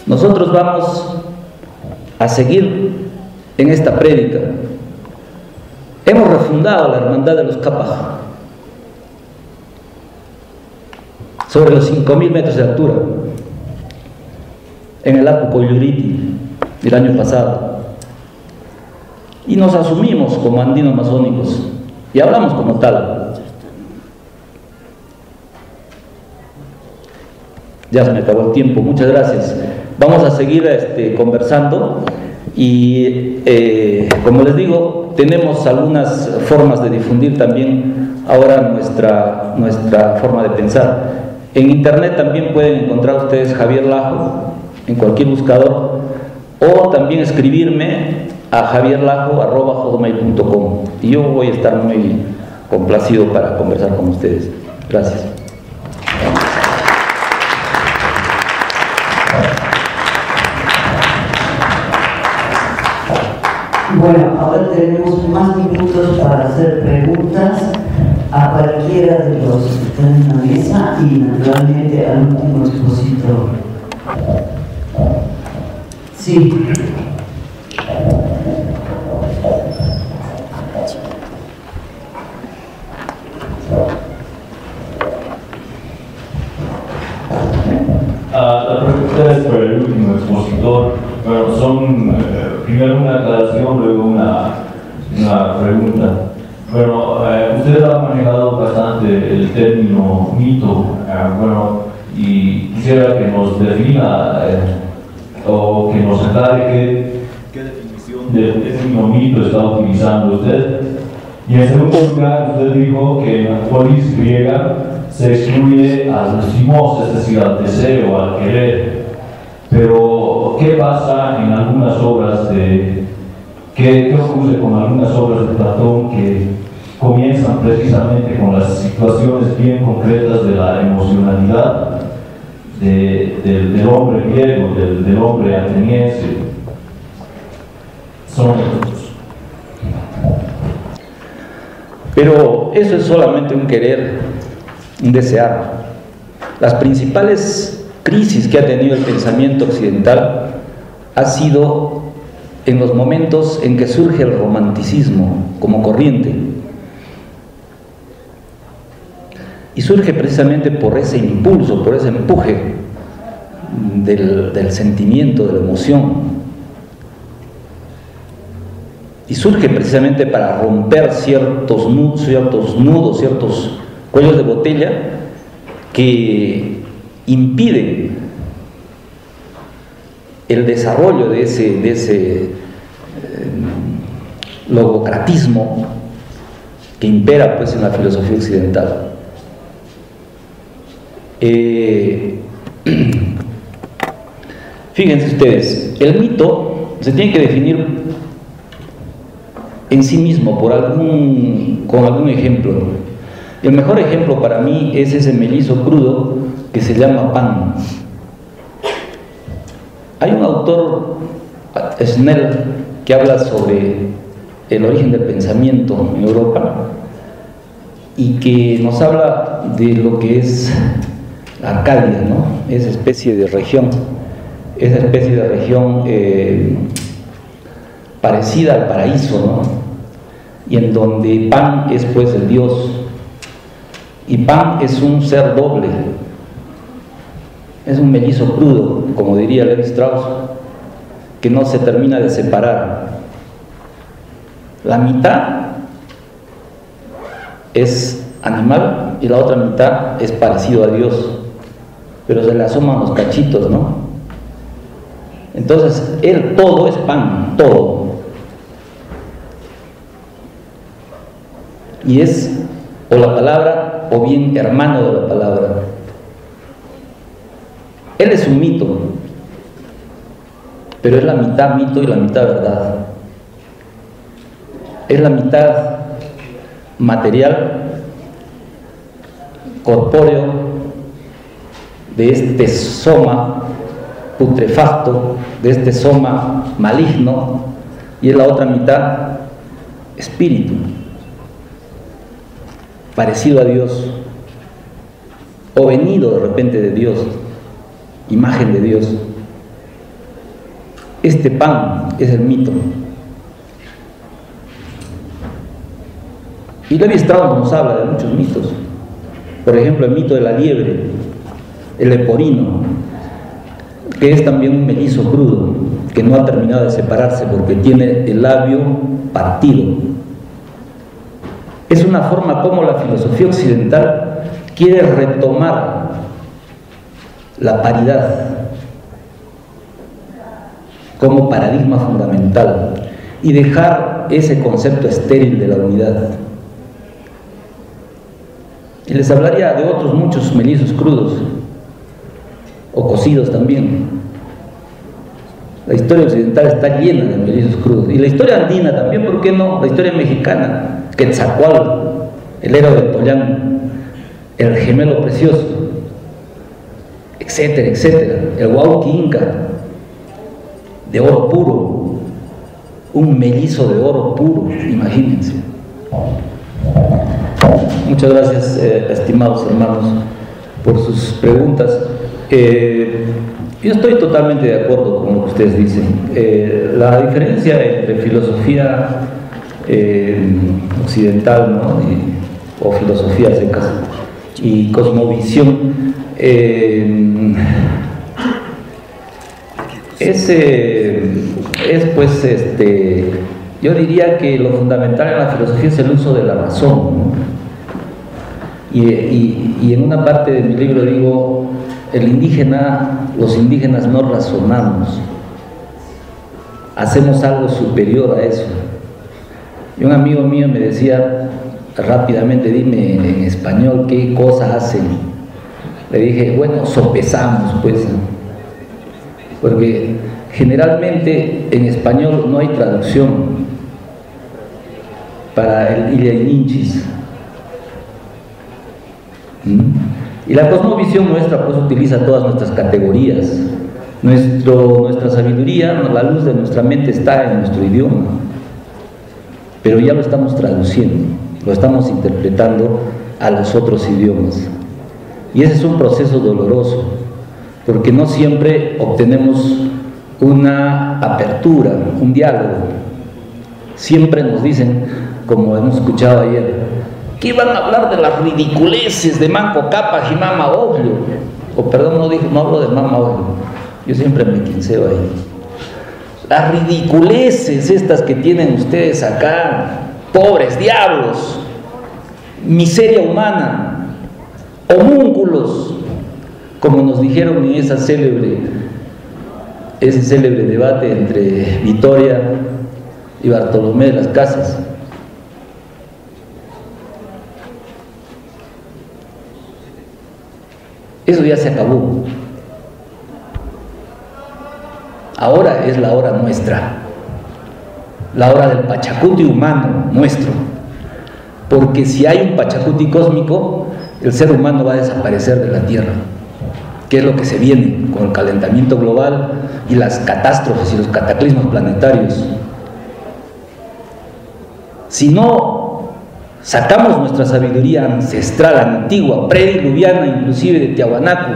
Nosotros vamos a seguir en esta prédica. Hemos refundado la Hermandad de los Kapaj sobre los 5.000 metros de altura en el Apu Coyuriti el año pasado, y nos asumimos como andinos masónicos y hablamos como tal. Ya se me acabó el tiempo, muchas gracias. Vamos a seguir conversando y como les digo, tenemos algunas formas de difundir también ahora nuestra forma de pensar. En internet también pueden encontrar ustedes Javier Lajo en cualquier buscador, o también escribirme a javierlajo@hotmail.com, y yo voy a estar muy complacido para conversar con ustedes. Gracias. Bueno, ahora tenemos más minutos para hacer preguntas a cualquiera de los que están en la mesa y naturalmente al último expositor. Sí. La pregunta es para el último expositor. Bueno, son primero una aclaración, luego una pregunta. Bueno, ustedes han manejado bastante el término mito, bueno, y quisiera que nos defina o que nos aclare qué definición del término mito está utilizando usted. Y en segundo lugar, usted dijo que en la polis griega se excluye al simos, es decir, al deseo, al querer. Pero, ¿qué pasa en algunas obras qué ocurre con algunas obras de Platón que comienzan precisamente con las situaciones bien concretas de la emocionalidad del hombre griego, del hombre ateniense? Son estos. Pero eso es solamente un querer, un desear. Las principales crisis que ha tenido el pensamiento occidental ha sido en los momentos en que surge el romanticismo como corriente, y surge precisamente por ese impulso, por ese empuje del sentimiento, de la emoción, y surge precisamente para romper ciertos nudos, ciertos cuellos de botella que impiden el desarrollo de ese logocratismo que impera pues en la filosofía occidental. Fíjense ustedes, el mito se tiene que definir en sí mismo con algún ejemplo. El mejor ejemplo para mí es ese mellizo crudo que se llama pan. Hay un autor, Snell, que habla sobre el origen del pensamiento en Europa y que nos habla de lo que es Arcadia, ¿no? Esa especie de región parecida al paraíso, ¿no? Y en donde Pan es pues el Dios, y Pan es un ser doble, Es un mellizo crudo, como diría Levi Strauss, que no se termina de separar. La mitad es animal y la otra mitad es parecido a Dios, pero se le asoman los cachitos, ¿no? Entonces, él todo es pan, todo. Y es o la palabra o bien hermano de la palabra. Él es un mito, pero es la mitad mito y la mitad verdad. Es la mitad material, corpóreo, de este soma putrefacto, de este soma maligno, y es la otra mitad espíritu, parecido a Dios, o venido de repente de Dios, imagen de Dios. Este pan es el mito. Y Levi Strauss nos habla de muchos mitos. Por ejemplo, el mito de la liebre, el leporino, que es también un mellizo crudo, que no ha terminado de separarse porque tiene el labio partido. Es una forma como la filosofía occidental quiere retomar la paridad como paradigma fundamental y dejar ese concepto estéril de la unidad. Y les hablaría de otros muchos mellizos crudos o cocidos también. La historia occidental está llena de mellizos crudos, y la historia andina también, ¿por qué no? La historia mexicana, Quetzalcóatl, el héroe de Tollán, el gemelo precioso, etcétera, etcétera. El Huauqui Inca, de oro puro, un mellizo de oro puro, imagínense. Muchas gracias, estimados hermanos, por sus preguntas. Yo estoy totalmente de acuerdo con lo que ustedes dicen. La diferencia entre filosofía occidental, ¿no? O filosofía secas y cosmovisión es pues yo diría que lo fundamental en la filosofía es el uso de la razón, ¿no? Y en una parte de mi libro digo, los indígenas no razonamos, hacemos algo superior a eso. Y un amigo mío me decía rápidamente, dime en español qué cosa hacen. Le dije, bueno, sopesamos, pues, porque generalmente en español no hay traducción para el Ilianinchis. Y la cosmovisión nuestra pues utiliza todas nuestras categorías. Nuestra sabiduría, la luz de nuestra mente está en nuestro idioma, pero ya lo estamos traduciendo, lo estamos interpretando a los otros idiomas. Y ese es un proceso doloroso, porque no siempre obtenemos una apertura, un diálogo. Siempre nos dicen, como hemos escuchado ayer, que iban a hablar de las ridiculeces de Manco Cápac y Mama Oglio. O perdón, no hablo de Mama Oglio, yo siempre me quinceo ahí. Las ridiculeces estas que tienen ustedes acá, pobres diablos, miseria humana, homúnculos, como nos dijeron en ese célebre debate entre Vitoria y Bartolomé de las Casas. Eso ya se acabó. Ahora es la hora nuestra, la hora del Pachacuti humano nuestro, porque si hay un Pachacuti cósmico, el ser humano va a desaparecer de la Tierra, que es lo que se viene con el calentamiento global y las catástrofes y los cataclismos planetarios. Si no sacamos nuestra sabiduría ancestral, antigua, prediluviana, inclusive de Tiahuanaco,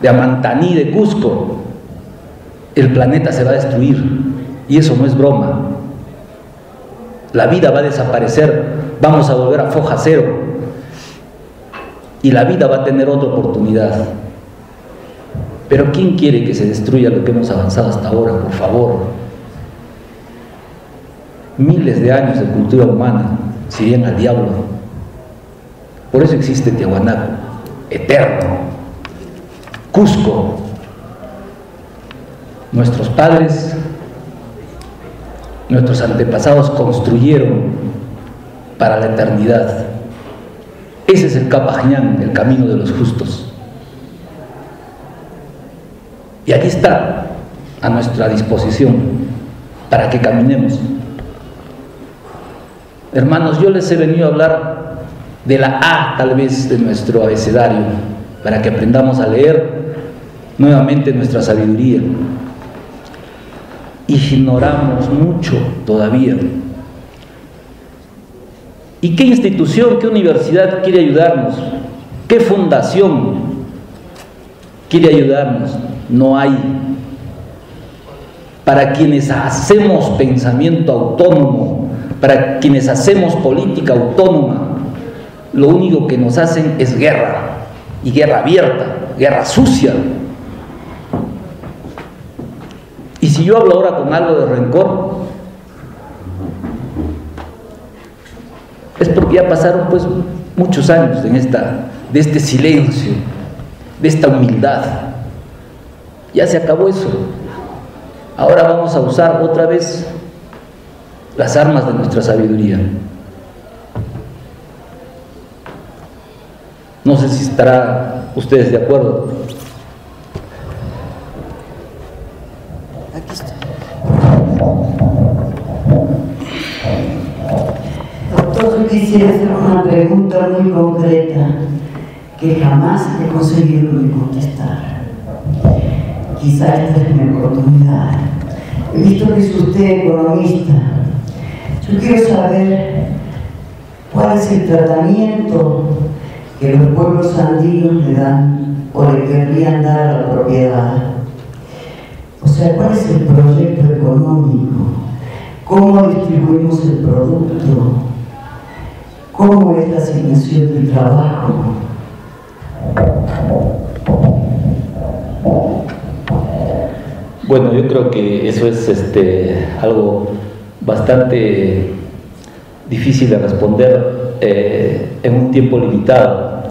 de Amantaní, de Cusco, el planeta se va a destruir, y eso no es broma. La vida va a desaparecer, vamos a volver a foja cero, y la vida va a tener otra oportunidad. Pero ¿quién quiere que se destruya lo que hemos avanzado hasta ahora? Por favor. Miles de años de cultura humana se irían al diablo. Por eso existe Tiahuanaco, eterno. Cusco. Nuestros padres, nuestros antepasados construyeron para la eternidad. Ese es el Capañán, el camino de los justos. Y aquí está, a nuestra disposición, para que caminemos. Hermanos, yo les he venido a hablar de la A, tal vez, de nuestro abecedario, para que aprendamos a leer nuevamente nuestra sabiduría. Ignoramos mucho todavía. ¿Y qué institución, qué universidad quiere ayudarnos? ¿Qué fundación quiere ayudarnos? No hay. Para quienes hacemos pensamiento autónomo, para quienes hacemos política autónoma, lo único que nos hacen es guerra, y guerra abierta, guerra sucia. Y si yo hablo ahora con algo de rencor, es porque ya pasaron pues muchos años de este silencio, de esta humildad. Ya se acabó eso. Ahora vamos a usar otra vez las armas de nuestra sabiduría. No sé si estarán ustedes de acuerdo. Aquí está. Doctor, yo quisiera hacer una pregunta muy concreta que jamás he conseguido contestar. Quizá esta es mi oportunidad. He visto que es usted economista. Yo quiero saber cuál es el tratamiento que los pueblos andinos le dan o le querrían dar a la propiedad. O sea, ¿cuál es el proyecto económico? ¿Cómo distribuimos el producto? ¿Cómo es la asignación del trabajo? Bueno, yo creo que eso es algo bastante difícil de responder en un tiempo limitado.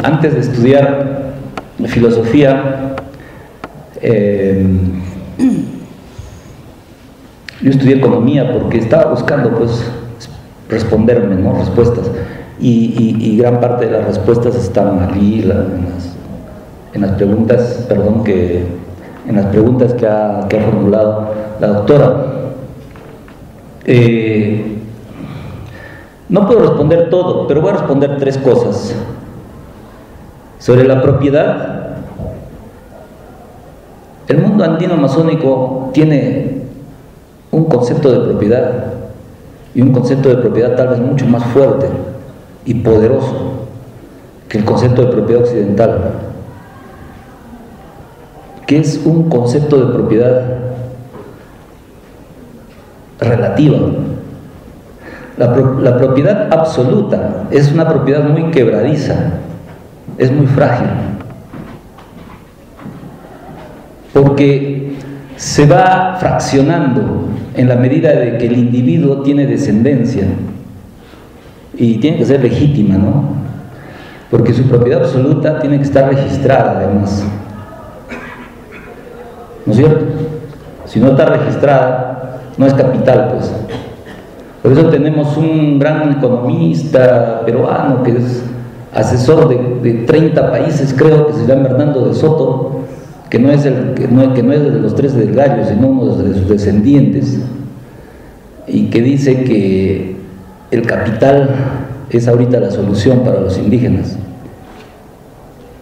Antes de estudiar filosofía, yo estudié economía porque estaba buscando pues responderme, ¿no? Respuestas, y gran parte de las respuestas estaban allí en las preguntas, en las preguntas que ha formulado la doctora. No puedo responder todo, pero voy a responder 3 cosas. Sobre la propiedad, el mundo andino amazónico tiene un concepto de propiedad, y un concepto de propiedad tal vez mucho más fuerte y poderoso que el concepto de propiedad occidental, que es un concepto de propiedad relativa. La propiedad absoluta es una propiedad muy quebradiza, es muy frágil, porque se va fraccionando en la medida de que el individuo tiene descendencia, y tiene que ser legítima, ¿no? Porque su propiedad absoluta tiene que estar registrada además, ¿no es cierto? Si no está registrada, no es capital, pues. Por eso tenemos un gran economista peruano que es asesor de 30 países, creo, que se llama Hernando de Soto, que no es de los 3 del gallo, sino uno de sus descendientes, y que dice que el capital es ahorita la solución para los indígenas,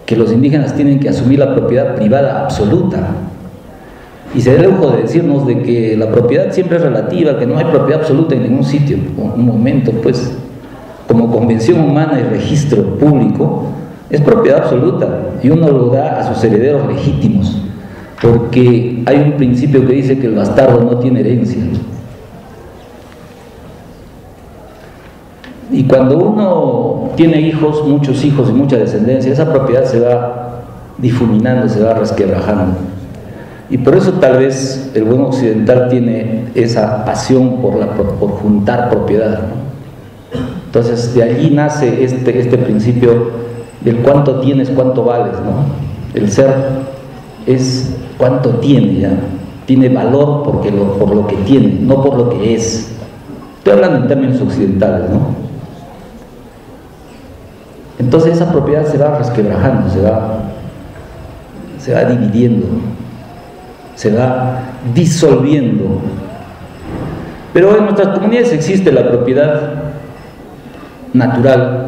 que los indígenas tienen que asumir la propiedad privada absoluta, y se da el lujo de decirnos de que la propiedad siempre es relativa, que no hay propiedad absoluta en ningún sitio. Un momento, pues, como convención humana y registro público, es propiedad absoluta, y uno lo da a sus herederos legítimos, porque hay un principio que dice que el bastardo no tiene herencia. Y cuando uno tiene hijos, muchos hijos y mucha descendencia, esa propiedad se va difuminando, se va resquebrajando. Y por eso tal vez el buen occidental tiene esa pasión por juntar propiedad, ¿no? Entonces de allí nace este principio del cuánto tienes, cuánto vales, ¿no? El ser es cuánto tiene, ya tiene valor por lo que tiene, no por lo que es. Estoy hablando en términos occidentales, ¿no? Entonces esa propiedad se va resquebrajando, se va dividiendo, se va disolviendo. Pero en nuestras comunidades existe la propiedad natural,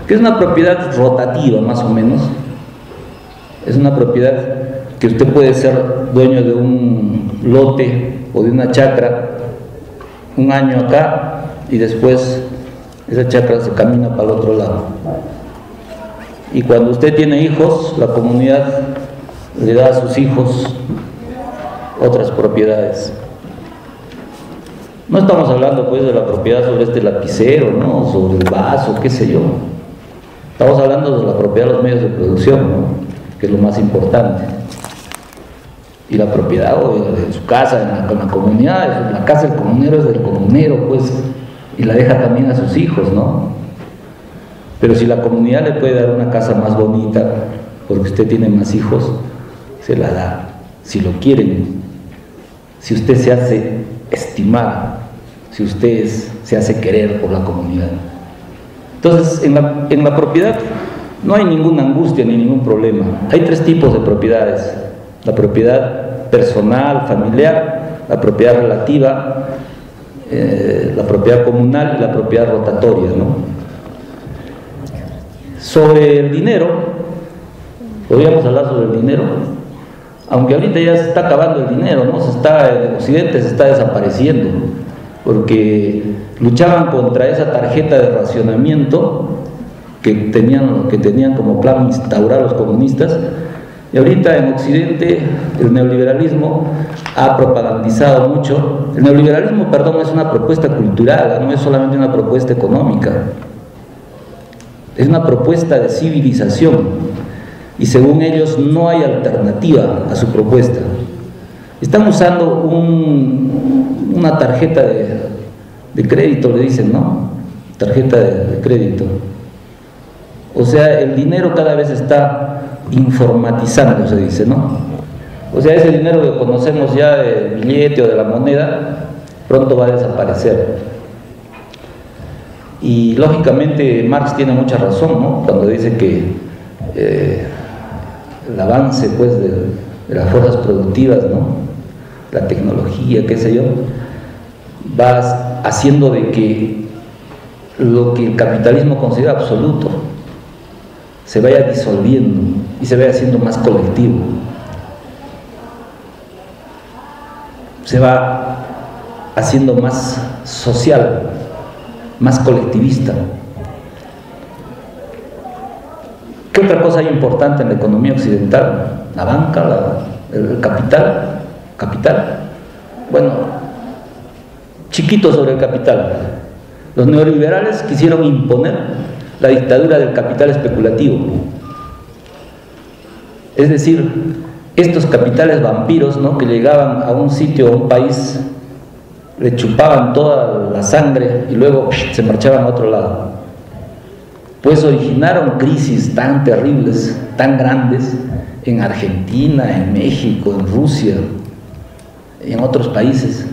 que es una propiedad rotativa más o menos. Es una propiedad que usted puede ser dueño de un lote o de una chacra un año acá y después esa chacra se camina para el otro lado. Y cuando usted tiene hijos, la comunidad le da a sus hijos otras propiedades. No estamos hablando pues de la propiedad sobre este lapicero, ¿no? Sobre el vaso, qué sé yo. Estamos hablando de la propiedad de los medios de producción, ¿no? Que es lo más importante. Y la propiedad de su casa, en la comunidad, la casa del comunero es del comunero, pues, y la deja también a sus hijos, ¿no? Pero si la comunidad le puede dar una casa más bonita, porque usted tiene más hijos, se la da, si lo quieren, si usted se hace estimar, si usted se hace querer por la comunidad. Entonces, en la propiedad no hay ninguna angustia ni ningún problema. Hay tres tipos de propiedades: la propiedad personal, familiar, la propiedad relativa, la propiedad comunal y la propiedad rotatoria, ¿no? Sobre el dinero, podríamos hablar sobre el dinero, aunque ahorita ya se está acabando el dinero, ¿no? En Occidente se está desapareciendo, porque luchaban contra esa tarjeta de racionamiento que tenían como plan instaurar los comunistas. Y ahorita en Occidente el neoliberalismo ha propagandizado mucho. El neoliberalismo, perdón, es una propuesta cultural, no es solamente una propuesta económica, es una propuesta de civilización, y según ellos no hay alternativa a su propuesta. Están usando una tarjeta de crédito, le dicen, ¿no? Tarjeta de crédito. O sea, el dinero cada vez está informatizando, se dice, ¿no? O sea, ese dinero que conocemos ya del billete o de la moneda, pronto va a desaparecer. Y lógicamente Marx tiene mucha razón, ¿no? Cuando dice que el avance pues de las fuerzas productivas, ¿no? La tecnología, qué sé yo, va haciendo de que lo que el capitalismo considera absoluto se vaya disolviendo y se vaya haciendo más colectivo, se va haciendo más social, más colectivista. ¿Qué otra cosa hay importante en la economía occidental? La banca, el capital. Bueno, chiquito sobre el capital. Los neoliberales quisieron imponer la dictadura del capital especulativo. Es decir, estos capitales vampiros, ¿no? Que llegaban a un sitio, a un país, le chupaban toda la sangre y luego se marchaban a otro lado. Pues originaron crisis tan terribles, tan grandes, en Argentina, en México, en Rusia, en otros países,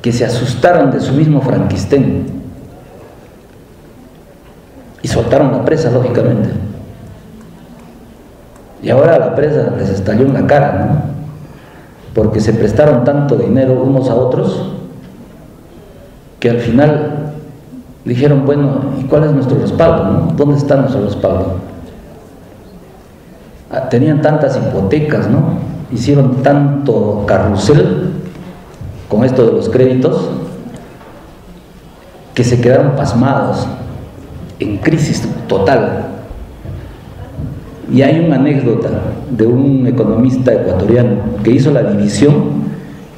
que se asustaron de su mismo Frankenstein y soltaron la presa, lógicamente. Y ahora la presa les estalló en la cara, ¿no? Porque se prestaron tanto dinero unos a otros que al final dijeron, bueno, ¿y cuál es nuestro respaldo, no? ¿Dónde está nuestro respaldo? Tenían tantas hipotecas, ¿no? Hicieron tanto carrusel con esto de los créditos que se quedaron pasmados, en crisis total. Y hay una anécdota de un economista ecuatoriano que hizo la división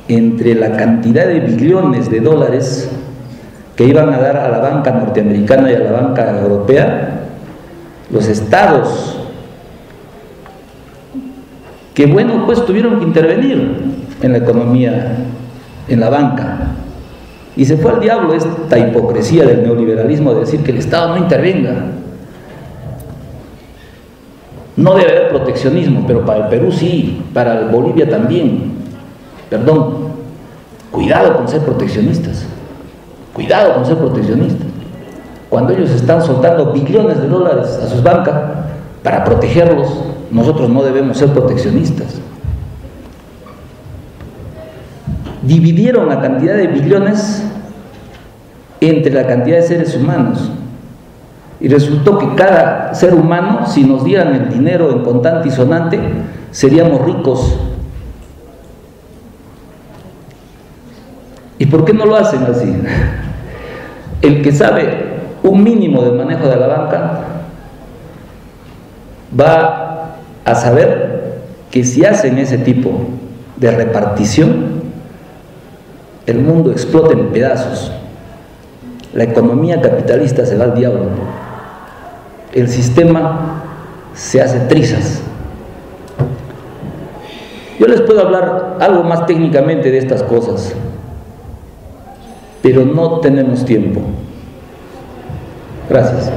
entre la cantidad de billones de dólares que iban a dar a la banca norteamericana y a la banca europea los estados que bueno, pues tuvieron que intervenir en la economía, en la banca. Y se fue al diablo esta hipocresía del neoliberalismo de decir que el Estado no intervenga. No debe haber proteccionismo, pero para el Perú sí, para Bolivia también. Perdón, cuidado con ser proteccionistas. Cuidado con ser proteccionistas. Cuando ellos están soltando billones de dólares a sus bancas para protegerlos, nosotros no debemos ser proteccionistas. Dividieron la cantidad de billones entre la cantidad de seres humanos y resultó que cada ser humano, si nos dieran el dinero en contante y sonante, seríamos ricos. ¿Y por qué no lo hacen así? El que sabe un mínimo del manejo de la banca va a saber que si hacen ese tipo de repartición, el mundo explota en pedazos. La economía capitalista se va al diablo. El sistema se hace trizas. Yo les puedo hablar algo más técnicamente de estas cosas, pero no tenemos tiempo. Gracias.